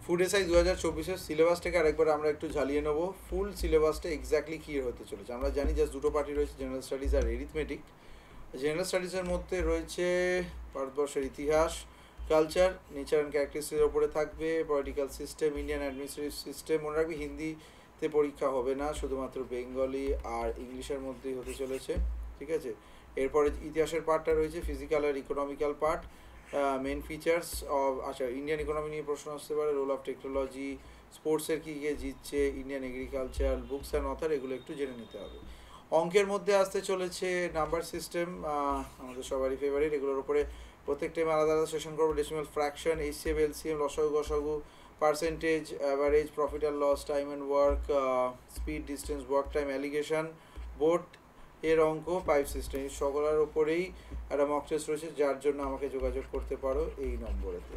Food SI 2024-এর সিলেবাসটাকে আরেকবার আমরা একটু ঝালিয়ে নেব। ফুল সিলেবাসটা এক্স্যাক্টলি কী হতে চলেছে আমরা জানি, জাস্ট দুটো পার্টি রয়েছে, জেনারেল স্টাডিজ আর এরিথমেটিক। জেনারেল স্টাডিজের মধ্যে রয়েছে ভারতবর্ষের ইতিহাস, কালচার, নেচার অ্যান্ড ক্যারেক্টারিস্টিক্সের ওপরে থাকবে, political system, Indian administrative system. মনে রাখবি হিন্দিতে পরীক্ষা হবে না, শুধুমাত্র বেঙ্গলি আর ইংলিশের মধ্যেই হতে চলেছে, ঠিক আছে। এরপরে ইতিহাসের পার্টটা রয়েছে, ফিজিক্যাল আর economical part, main features of, আচ্ছা ইন্ডিয়ান ইকোনমি নিয়ে প্রশ্ন আসতে পারে, রোল অফ টেকনোলজি, স্পোর্টসের কী গিয়ে জিতছে, Indian agriculture, books and other, এগুলো একটু জেনে নিতে হবে। অঙ্কের মধ্যে আসতে চলেছে নাম্বার সিস্টেম, আমাদের সবারই ফেভারিট, এগুলোর উপরে প্রত্যেক টাইম আলাদা আলাদা সেশন করবো। ডেসিমাল ফ্র্যাকশন, এইচসিএফ, এলসিএম, লসাগু গসাগু, percentage, average, profit and loss, time and work, speed, distance, work time, alligation, boat এর অঙ্ক, পাইপ সিস্টেম, সকলের ওপরেই একটা মক টেস্ট রয়েছে, যার জন্য আমাকে যোগাযোগ করতে পারো এই নম্বরেতে।